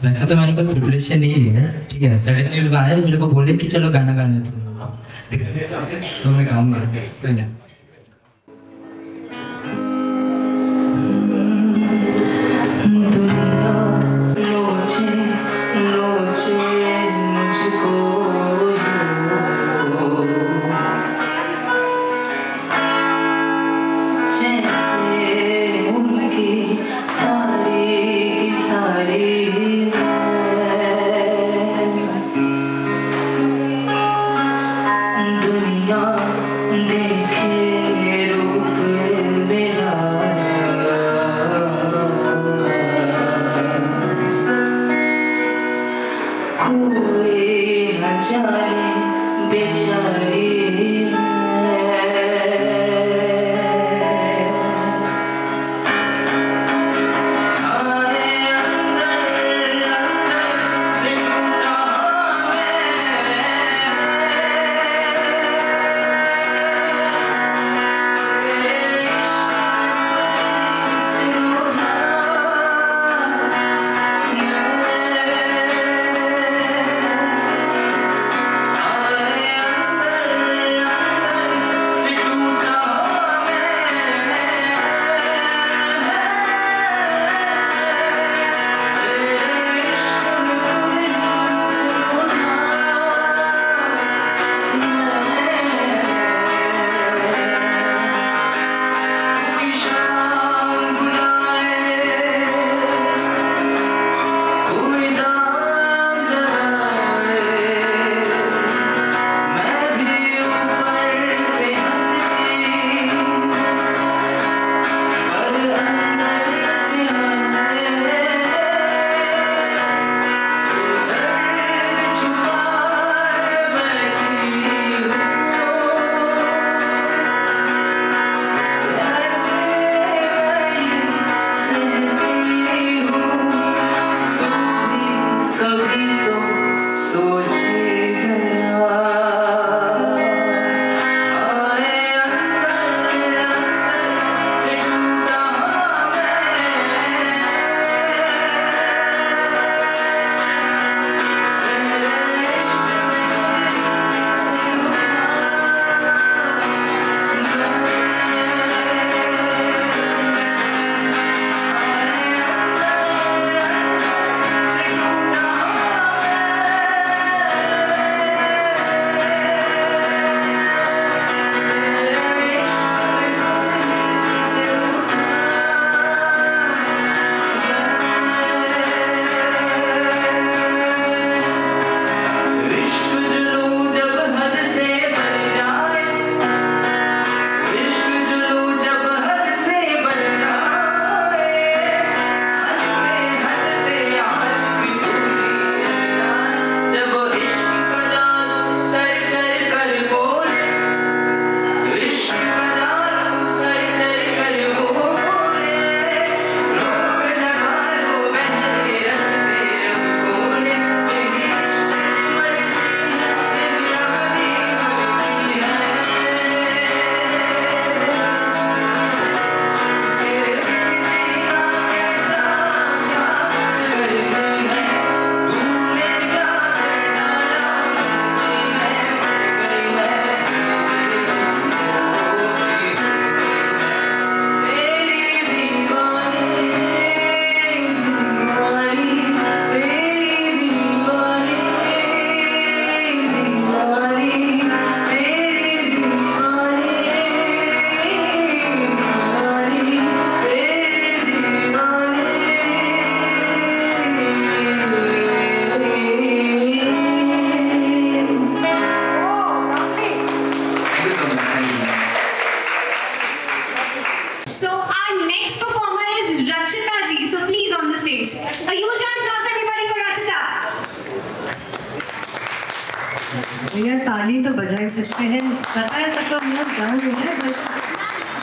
वैसे तो मैंने कोई प्रिपरेशन नहीं लिया है, ठीक है। सडनली लोग आए, मेरे को बोले कि चलो गाना गाने तो मैं गाऊंगा, ठीक है। भैया ताली तो बजा ही सकते हैं, पता है सबको हम लोग गाँव में हैं।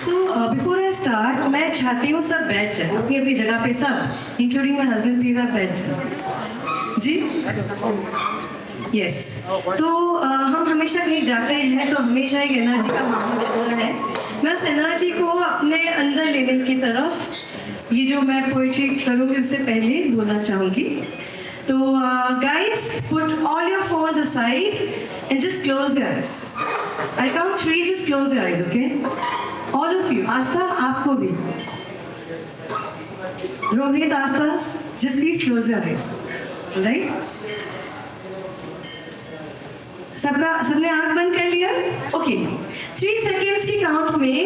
सो बिफोर आई स्टार्ट मैं चाहती हूँ सब बैठ जाए अपनी अपनी जगह पे, सब इंक्लूडिंग माई हस्बैंड, प्लीज आप बैठ जाए जी। यस तो हम हमेशा कहीं जाते हैं तो हमेशा एक एनर्जी का माहौल होता है। मैं उस एनर्जी को अपने अंदर लेने की तरफ ये जो मैं पोइट्री करूँगी उससे पहले बोलना चाहूँगी। तो guys, put all your phones aside and just close your eyes. I'll count 3, just close your eyes, okay? All of you. आस्था, आपको भी. रोहित, आस्था, just please close your eyes. Alright? सबने आंख बंद कर लिया? ओके 3 सेकेंड्स की काउंट में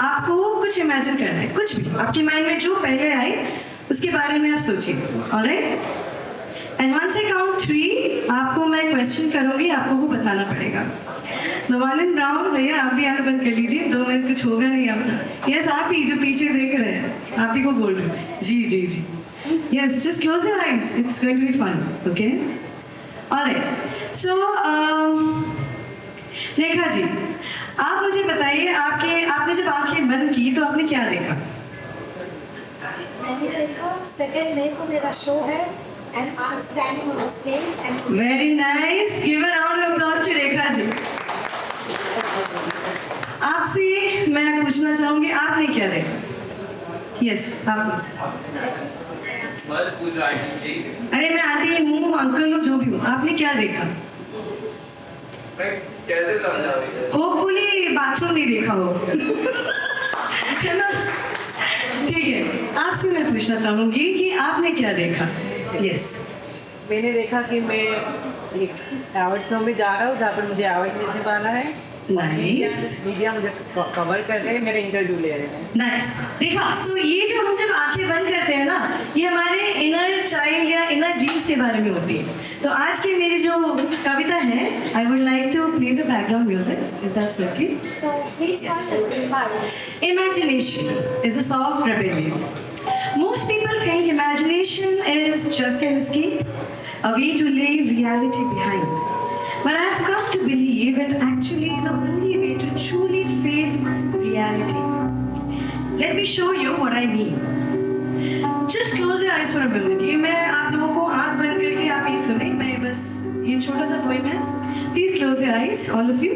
आपको कुछ इमेजिन करना है, कुछ भी आपके माइंड में जो पहले आए उसके बारे में आप सोचिए. Alright? And once I count 3 आपको मैं क्वेश्चन करूंगी, आपको वो बताना पड़ेगा. नवालिन ब्राउन भैया आप भी आंख बंद कर लीजिए, 2 मिनट कुछ होगा नहीं आपका. यस आप ही जो पीछे देख रहे हैं, आप ही को बोल रहे हैं. जी जी जी. Yes just close your eyes, it's going to be fun. Okay alright. So Rekha ji आप मुझे बताइए, आपने जब आंखें बंद की तो आपने क्या देखा? मैंने देखा 2 मई को मेरा शो है and I'm standing on the stage and very nice. Give a round of applause to Rekha ji. आपसे मैं पूछना चाहूंगी आपने क्या देखा? यस आप. अरे मैं आंटी हूँ, अंकल हूँ, जो भी हूँ, आपने क्या देखा? होपफुली बाथरूम नहीं देखा हो. है ना? ठीक है, आपसे मैं पूछना चाहूंगी कि आपने क्या देखा? यस. मैंने देखा कि मैं एक अवार्ड शो में जा रहा हूँ जहाँ पर मुझे अवार्ड मिलने वाला है. नाइस. मीडिया मुझे कवर कर रहे हैं, मेरे इंटरव्यू ले रहे हैं. नाइस. देखा, सो ये जो हम जब आंखें बंद करते हैं ना, ये हमारे इनर चाइल्ड या इनर ड्रीम्स के बारे में होती है. तो आज की मेरी जो कविता है, I would like to play the background music if that's okay. so please start the part. Imagination is a soft rebellion. Most people think imagination is just an escape, a way to leave reality behind. But I've come to believe it actually the only way to truly face reality. Let me show you what I mean. Just close your eyes for a minute. ये मैं आप लोगों को आँख बंद करके आप ये सुने, मैं बस ये छोटा सा पोएम है. Please close your eyes, all of you.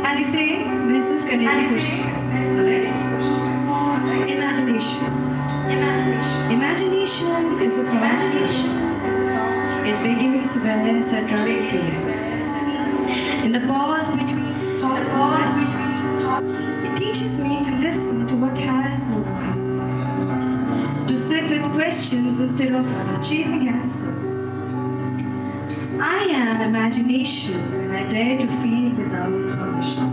And इसे महसूस करने की कोशिश करें. Imagination. Imagination is a imagination. It begins when it's a direct dance. In the pause between thought, it teaches me to listen to what has no voice. To sit with questions instead of chasing answers. I am imagination when I dare to feel without permission.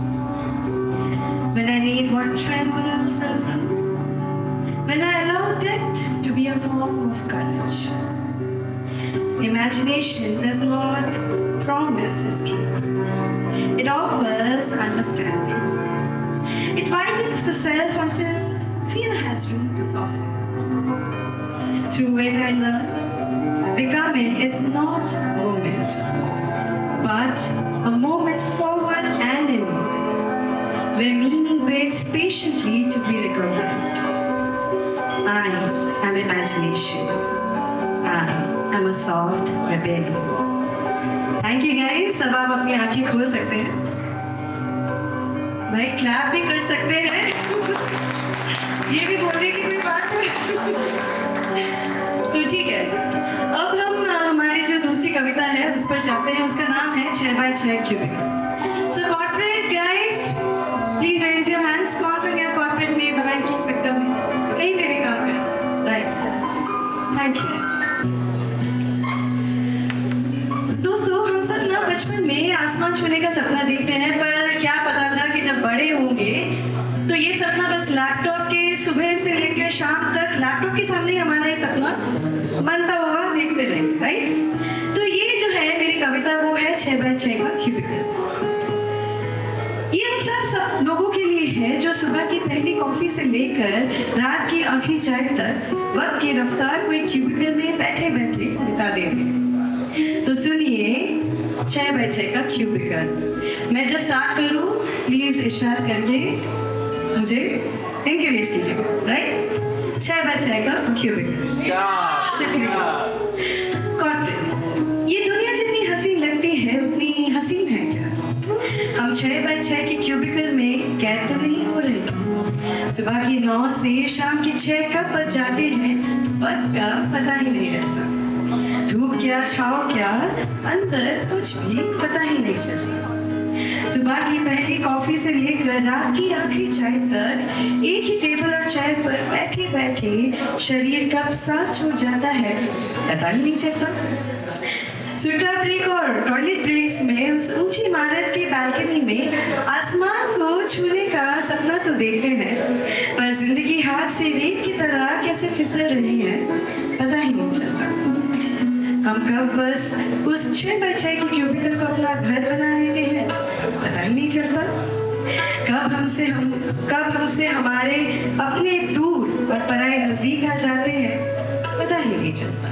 When I need what trembles unseen. When I allow death to be a form of courage. Imagination does not promise escape. It offers understanding. It widens the self until fear has room to soften. Through it I learn, becoming is not a moment, but a moment forward and inward, where meaning waits patiently to be recognized. I am imagination. I am a soft rebellion. Thank you guys. अब आप अपनी आंखें खोल सकते हैं. भाई clap भी कर सकते हैं. ये भी बोलने की कोई बात है. तो ठीक है, अब हम हमारी जो दूसरी कविता है उस पर जाते हैं. उसका नाम है 6x6 cubic. So corporate guys please raise your hands. कौन कर गया कॉर्पोरेट में, बैंकिंग सेक्टर में, कहीं पे भी काम कर. Right, thank you. दोस्तों हम सब ना बचपन में आसमान छूने का सपना देखते हैं, पर क्या पता था कि जब बड़े होंगे तो ये सपना बस लैपटॉप के सुबह से लेकर शाम तक लैपटॉप के सामने हमारा ये सपना बनता होगा, देखते रहेंगे. राइट? तो ये जो है मेरी कविता वो है 6x6 का क्यूबिकल. ये मतलब सब लोगों के लिए है जो सुबह की पहली कॉफी से लेकर रात की आखिरी चाय तक वक्त की रफ्तार को एक क्यूबिकल में बैठे बैठे बिता देंगे. तो सुनिए 6x6 का क्यूबिकल. मैं जब स्टार्ट करूँ प्लीज इशारा करके मुझे इंकरेज कीजिएगा. राइट? 6x6 का क्यूबिकल. शुक्रिया. कॉर्पोरेट, ये दुनिया जितनी हसीन लगती है उतनी हसीन है क्या? हम 6x6 के क्यूबिकल में कैद तो नहीं हो रहे. सुबह की 9 से शाम की 6 कब बज जाते हैं वक्त का पता ही नहीं रहता. क्या छाव क्या, अंदर कुछ भी पता ही नहीं चल रहा। सुबह की पहली कॉफी से लेकर रात की आखिरी चाय तक एक ही टेबल और चेयर पर बैठे बैठे शरीर कब साथ छूट जाता है पता ही नहीं चलता। सुट्टा ब्रेक और टॉयलेट ब्रेक्स में उस ऊंची इमारत की बालकनी में आसमान को छूने का सपना तो देखते हैं, पर जिंदगी हाथ से रेत की तरह कैसे फिसल रही है पता ही नहीं चलता। हम कब बस उस 6x6 की क्यूबिकल को अपना घर बना लेते हैं पता ही नहीं चलता। कब हमसे हमारे अपने दूर और पराए नजदीक आ जाते हैं पता ही नहीं चलता।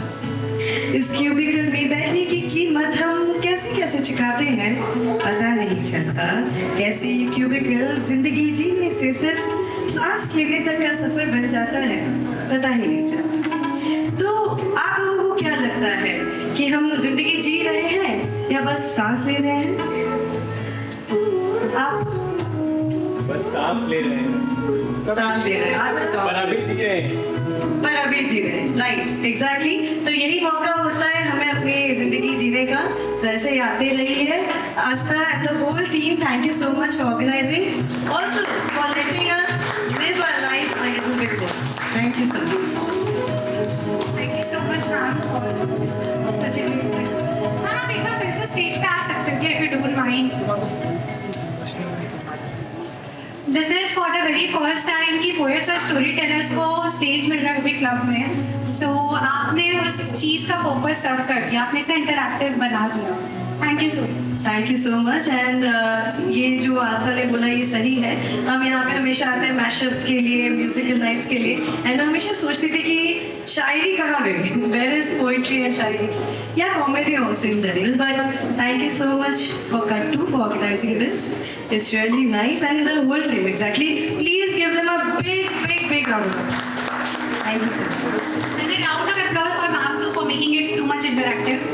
इस क्यूबिकल में बैठने की कीमत हम कैसे कैसे चुकाते हैं पता नहीं चलता। कैसे ये क्यूबिकल जिंदगी जीने से सिर्फ सांस लेने तक का सफर बन जाता है पता ही नहीं चलता। तो आप लोगों को क्या लगता है कि हम जिंदगी जी रहे हैं या बस सांस ले रहे हैं? आप बस सांस ले रहे हैं सांस ले रहे हैं पर अभी जी रहे हैं। पर अभी जी रहे हैं, राइट, एग्जैक्टली। तो यही मौका होता है हमें अपनी जिंदगी जीने का। सो ऐसे ही आते रहिए। Aastha and the whole team, thank you so much for organising, also for letting us live our life I do it. Thank you so much. Thank you so much, ma'am, for such a great place. Ma'am आप एक बार फिर से stage पे आ सकते हैं if you don't mind. This is for the very first time कि poets और story tellers को स्टेज मिल रहा है रूबी क्लब में। सो आपने उस चीज़ का पर्पस सर्व कर दिया, आपने इतना इंटरैक्टिव बना दिया। Thank you so much. Thank you so much. And ये जो आस्था ने बोला ये सही है। हम यहाँ पे हमेशा आते हैं मैशअप्स के लिए, म्यूजिकल नाइट्स के लिए, एंड हमेशा सोचते थे कि शायरी कहाँ गई, where is poetry and shayari या comedy also in general. But thank you so much for Kattu for organising this. It's really nice, and the whole team, exactly. Please give them a big round of applause. Thank you so much. And a round of applause for ma'am too for making it too much interactive.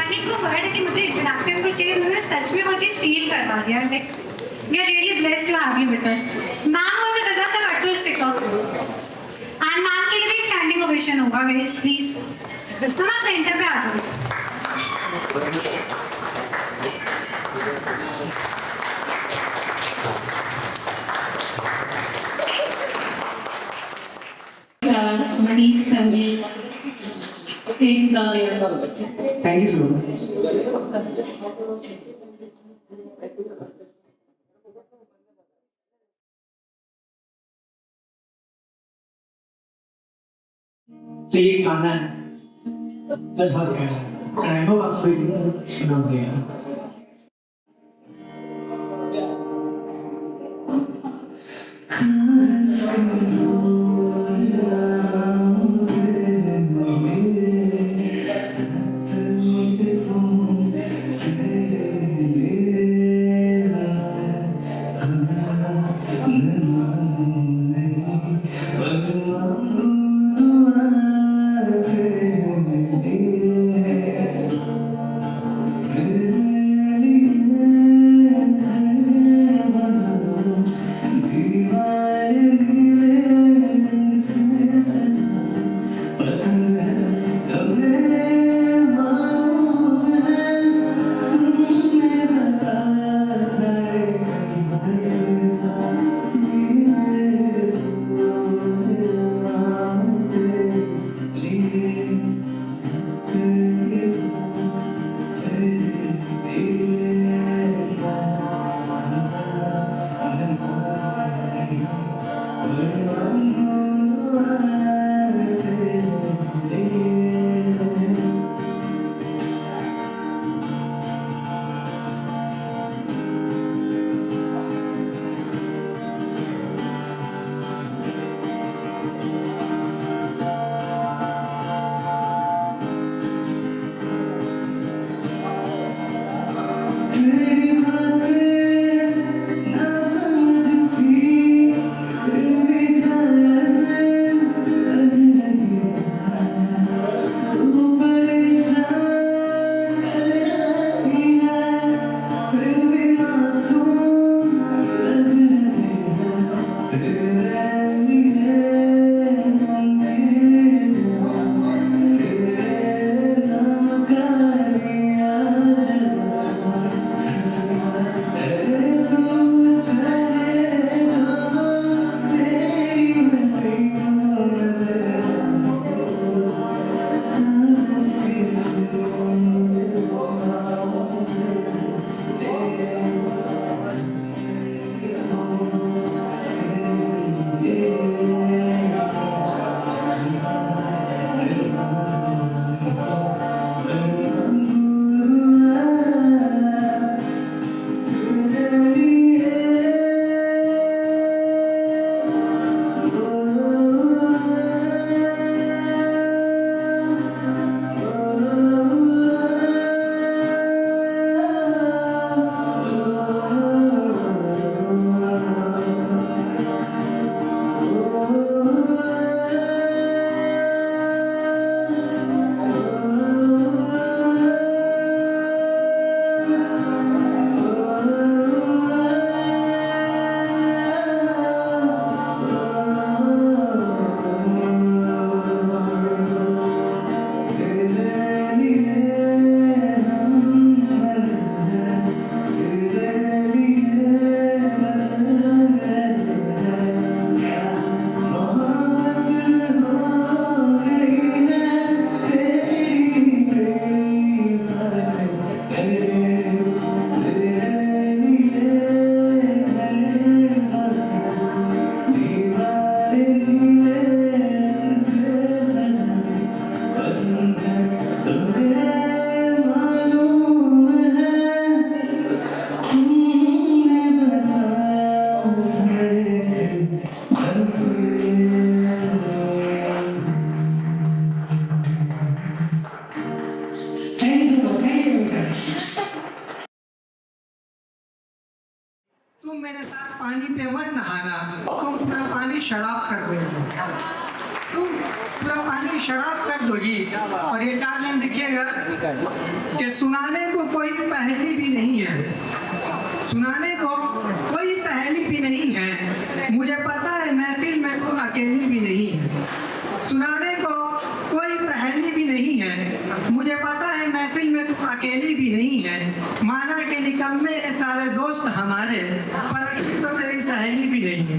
मैंने इनको word कि मुझे interactive को चाहिए, उन्होंने सच में वो चीज़ feel करवा दिया। Like we are really blessed to have you with us. Ma'am also deserves a Kattu sticker. And ma'am के लिए भी एक standing ovation होगा guys, please. हम आप सेंटर पे आ जाओ। Manish Sangeet, things are there. Thank you so much. तो ये गाना है लगभग है and I hope आप सभी सुनोगे यार। पानी पे मत नहाना, तुम पूरा पानी शराब कर दोगी, तुम पूरा पानी शराब कर दोगी। और ये 4 लाइन देखिएगा कि सुनाने को कोई पहेली भी नहीं है, सुनाने को कोई पहेली भी नहीं है, मुझे पता है महफिल में तुम अकेली भी नहीं है। सुनाने को कोई पहेली भी नहीं है, मुझे पता है महफिल में तुम अकेली भी नहीं है। माना कि निकम्मे ये सारे दोस्त हमारे, पर अच्छी तो तेरी सहेली भी नहीं है।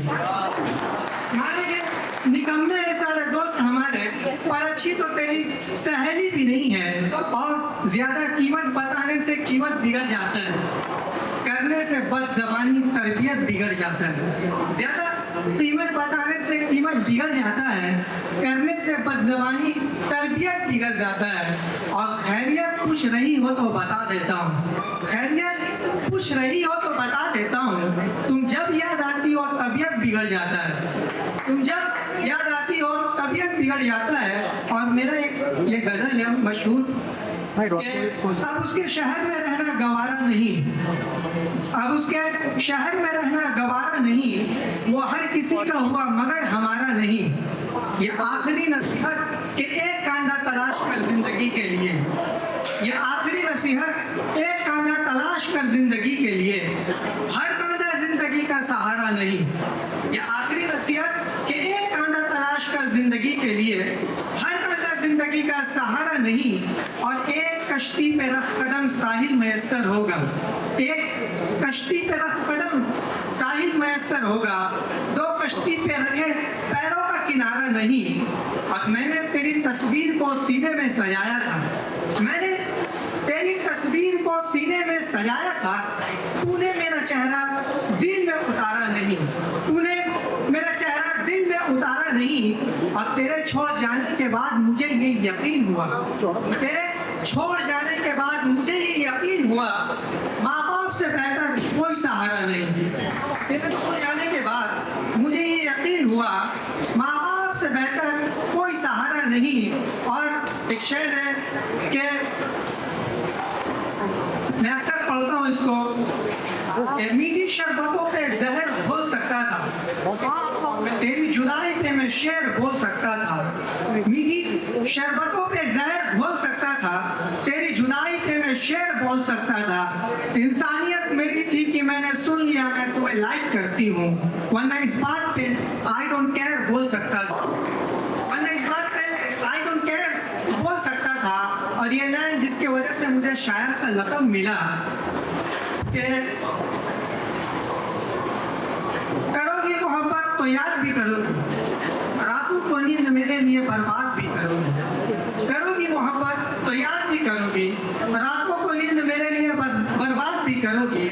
माना कि निकम्मे ये सारे दोस्त हमारे, पर अच्छी तो तेरी सहेली भी नहीं है। और ज्यादा कीमत बताने से कीमत बिगड़ जाता है, करने से बदज़बानी तरबियत बिगड़ जाता है। ज्यादा कीमत बताने से कीमत बिगड़ जाता है, करने से बदज़बानी तरबियत बिगड़ जाता है। और खैरियत पूछ रही हो तो बता देता हूँ, खैरियत पूछ रही हो तो बता देता हूँ, तुम जब याद आती हो तबीयत बिगड़ जाता है, तुम जब याद आती हो तबीयत बिगड़ जाता है। और मेरा एक ये गज़ल है मशहूर, अब उसके शहर में रहना गवारा नहीं, अब उसके शहर में रहना गवारा नहीं, वो हर किसी का हुआ मगर हमारा नहीं। ये आखिरी नसीहत कि एक कांधा तलाश कर जिंदगी के लिए, ये आखिरी नसीहत एक कांधा तलाश कर जिंदगी के लिए, हर कांधा जिंदगी का सहारा नहीं। ये आखिरी नसीहत कि एक कांधा तलाश कर जिंदगी के लिए, हर कांधा जिंदगी का सहारा नहीं। और एक कश्ती पे रख कदम साहिल मैसर होगा, एक कश्ती पे रख कदम साहिल मैसर होगा, 2 कश्ती पे रखे पैरों का किनारा नहीं। और मैंने तेरी तस्वीर को सीने में सजाया था, मैंने तेरी तस्वीर को सीने में सजाया था, तूने मेरा चेहरा दिल में उतारा नहीं, तूने मेरा चेहरा दिल में उतारा नहीं। और तेरे छोड़ जाने के बाद मुझे ये यकीन हुआ, तेरे छोड़ जाने के बाद मुझे ये यकीन हुआ, माँ बाप से बेहतर कोई सहारा नहीं। तेरे छोड़ जाने के बाद मुझे ये यकीन हुआ, माँ बाप से बेहतर कोई सहारा नहीं। और एक शेर है कि मैं अक्सर पढ़ता हूँ इसको, मीठी शरबतों पे जहर घोल सकता था, तेरी जुदाई पे मैं शेर बोल सकता था। मीठी शरबतों पे जहर घोल सकता था, तेरी जुदाई पे मैं शेर बोल सकता था। इंसानियत मेरी थी कि मैंने सुन लिया मैं तुम्हें लाइक करती हूँ, वरना इस बात पे आई डोंट केयर बोल सकता था, वरना इस बात पे आई डोंट केयर बोल सकता था। और ये लाइन जिसकी वजह से मुझे शायर का लक़ब मिला कि करोगी मोहब्बत तो याद भी करोगी, रातों को नींद मेरे लिए बर्बाद भी करोगी, करोगी मोहब्बत तो याद भी करोगी, रातों को नींद मेरे लिए बर्बाद भी करोगी।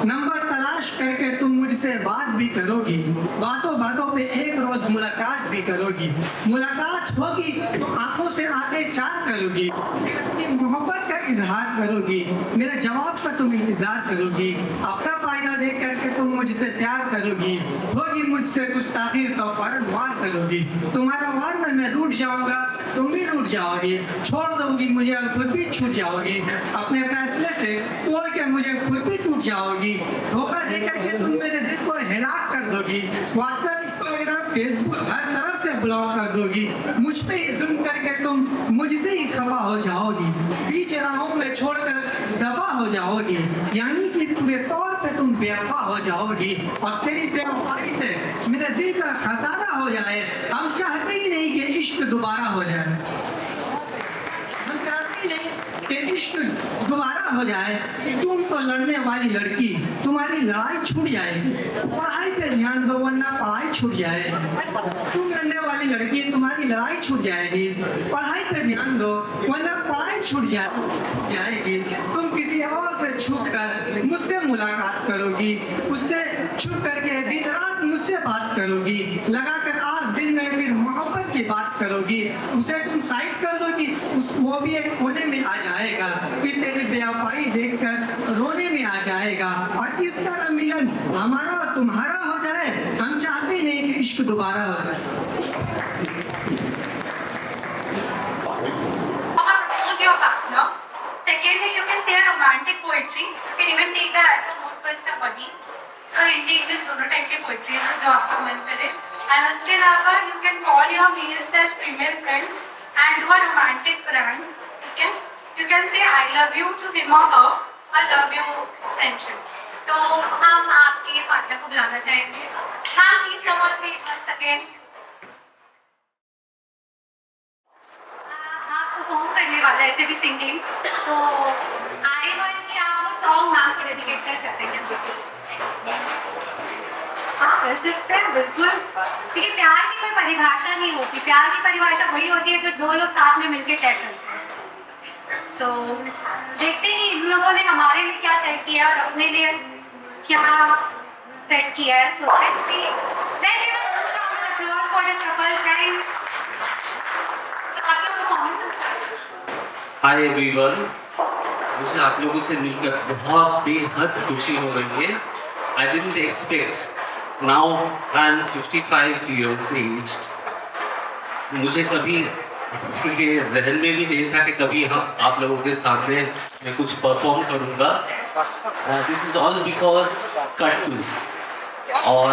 नंबर तलाश करके तुम मुझसे बात भी करोगी, बातों बातों पे एक रोज मुलाकात भी करोगी, मुलाकात होगी तो आंखों से आंखें चार करोगी, अपनी मोहब्बत का इजहार करोगी, मेरे जवाब पर तुम इंतजार करोगी, अपना फायदा देख करके तुम मुझसे प्यार करोगी, होगी मुझसे कुछ ताखिर तो फौरन वार करोगी, तुम्हारा वार में मैं रूठ जाऊंगा तुम भी रूठ जाओगी, छोड़ दोगी मुझे और खुद भी छूट जाओगी, अपने फैसले से तोड़ के मुझे खुद भी टूट जाओगी, धोखा दे करके तुम मेरे दिल को हिलाक कर दोगी, व्हाट्सएप इंस्टाग्राम फेसबुक हर तरफ से ब्लॉक कर दोगी, मुझ पे ही जुल्म करके तुम मुझसे ही खफा हो जाओगी, बीच राहों में छोड़कर दफा हो जाओगी, यानी कि पूरे तौर पे तुम बेवफा हो जाओगी। और तेरी बेवफाई से मेरे दिल का खसारा हो जाए, हम चाहते ही नहीं कि इश्क दोबारा हो जाए, हम चाहते ही नहीं कि इश्क दोबारा हो जाए। तुम तो लड़ने वाली लड़की, तुम्हारी लड़ाई छूट जाएगी, पढ़ाई पे ध्यान दो वरना पढ़ाई छूट जाएगी, तुम लड़ने वाली लड़की तुम्हारी लड़ाई छूट जाएगी, पढ़ाई पे ध्यान दो वरना पढ़ाई छूट जाएगी, तुम किसी और से छूट कर मुझसे मुलाकात करोगी, उससे छुप करके दिन रात मुझसे बात करोगी, लगा कर आग दिन में फिर मोहब्बत की बात करोगी, उसे तुम साइड कर दोगी, वो भी एक कोने में आ जाएगा, फिर तेरी बेवफाई देखकर रोने में आ जाएगा, और इस तरह मिलन हमारा और तुम्हारा हो जाए, हम चाहते ही नहीं कि इश्क दोबारा हो जाए। Your partner. Secondly, you can say a romantic poetry. You can even take the as a mood for the body. और हिंदी इंग्लिश दोनों टाइप की पोइट्री है जो आपका मन करे। एंड उसके अलावा you can call your male slash female friend and do a romantic prank, ठीक है। You can say I love you to him और her, I love you friendship. तो हम आपके पार्टनर को बुलाना चाहेंगे। Ma'am please come on stage once again. आप परफॉर्म करने वाला है ऐसे भी सिंगिंग, तो आई वांट कि आप वो सॉन्ग मैम को डेडिकेट कर सकते हैं। हाँ कर सकते हैं बिल्कुल, क्योंकि प्यार की कोई परिभाषा नहीं होती। प्यार की परिभाषा वही होती है जो दो लोग साथ में मिलकर तय करते हैं। सो देखते हैं कि इन लोगों ने हमारे लिए क्या तय किया और अपने लिए क्या सेट किया है। So let's see, let's give a round of applause for this couple guys. आपका परफॉर्मेंस। हाय एवरीवन, मुझे आप लोगों से मिलकर बहुत बेहद खुशी हो रही है। I didn't expect, now I am 55 years aged। मुझे कभी ये जहन में भी नहीं था कि कभी हम आप लोगों के सामने मैं कुछ परफॉर्म करूँगा। दिस इज ऑल बिकॉज कट्टू और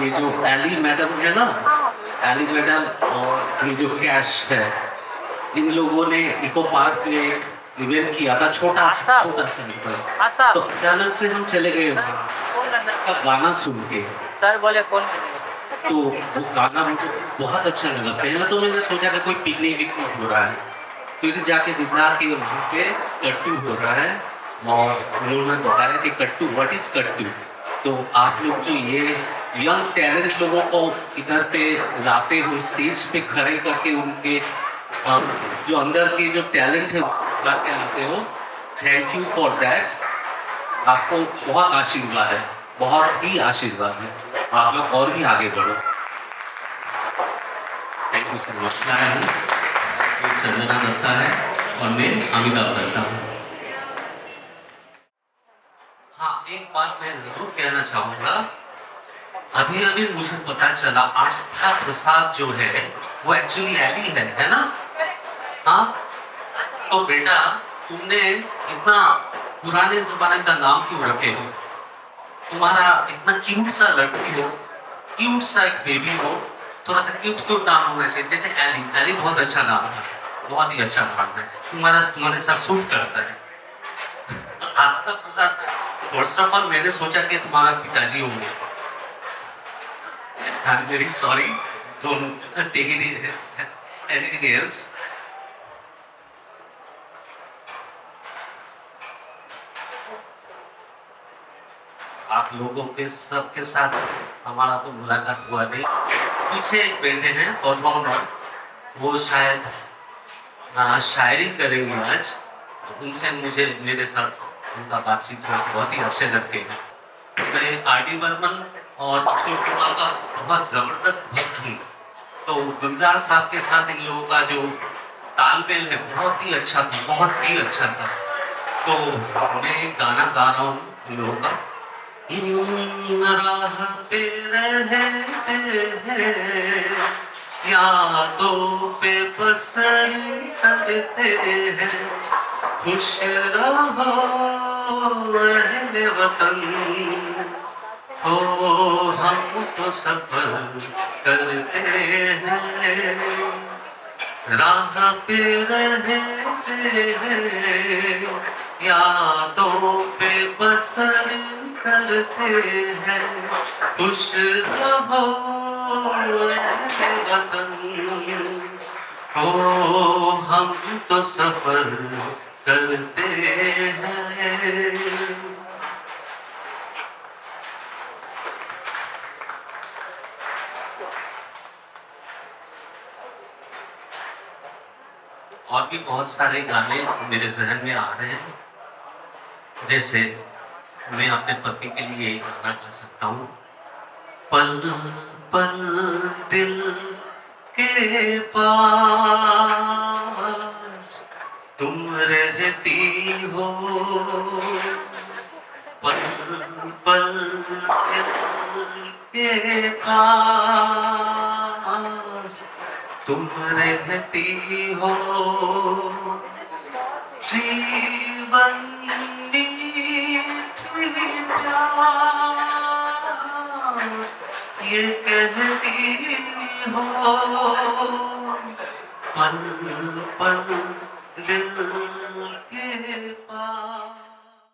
ये जो एली मैडम है ना, एली मैडम और ये जो कैश है, इन लोगों ने इको पार्क में एक इवेंट किया था, छोटा सा तो अचानक से हम चले गए वहाँ का गाना सुन के। सर बोले कौन तो वो गाना मुझे बहुत अच्छा लगा। पहले तो मैंने सोचा कि कोई पिकनिक हो रहा है, फिर जाके दिखा कि वहाँ पे कट्टू हो रहा है और उन्होंने बताया कि कट्टू, व्हाट इज कट्टू। तो आप लोग जो ये यंग टैलेंट लोगों को इधर पे लाते हो, स्टेज पे खड़े करके उनके जो अंदर के जो टैलेंट है लाके आते हो, थैंक यू फॉर दैट। आपको बहुत आशीर्वाद है, बहुत ही आशीर्वाद है। आप लोग और भी आगे बढ़ो। Thank you so much. Chandana Datta है और मैं अमिताभ दत्ता हूँ। हाँ, एक बात मैं जरूर कहना चाहूँगा। अभी अभी मुझे पता चला आस्था प्रसाद जो है वो एक्चुअली एली है ना? हाँ, तो बेटा तुमने इतना पुराने जमाने का नाम क्यों रखे हो? तुम्हारा इतना क्यूट सा लड़की हो, क्यूट सा एक बेबी हो, थोड़ा सा क्यूट नाम होना चाहिए। जैसे एली, एली बहुत अच्छा नाम है, बहुत ही अच्छा नाम है, तुम्हारे साथ सूट करता है। Astha Prasad, first of all मैंने सोचा कि तुम्हारा पिताजी होंगे। I am very sorry, don't take it anything else. आप लोगों के सबके साथ हमारा तो मुलाकात हुआ नहीं। पीछे एक बेटे हैं ऑलराउंडर, वो शायद शायरी करेंगे आज, तो उनसे मुझे मेरे साथ उनका बातचीत बहुत ही अच्छे लगते हैं। मैं आर.डी. बर्मन और किशोर कुमार का बहुत जबरदस्त भक्त हूँ, तो गुलजार साहब के साथ इन लोगों का जो तालमेल है बहुत ही अच्छा था, बहुत ही अच्छा था। तो मैं एक गाना गा रहा हूँ इन लोगों का। राह पे रहते हैं, यादों पे बसर करते हैं, खुश रहो अहले वतन, हो हम तो सफर करते हैं। राह पे रहते हैं, यादों पे बसर करते हैं, खुश रहो अहले वतन, हो हम तो सफर करते हैं। और भी बहुत सारे गाने मेरे जहन में आ रहे हैं, जैसे मैं अपने पति के लिए यही गाना गा सकता हूँ। पल पल दिल के पास तुम रहती हो, पल पल दिल के पास तुम रहती हो, जीवन मीठी प्यास ये कहती हो पल पल दिल के पास।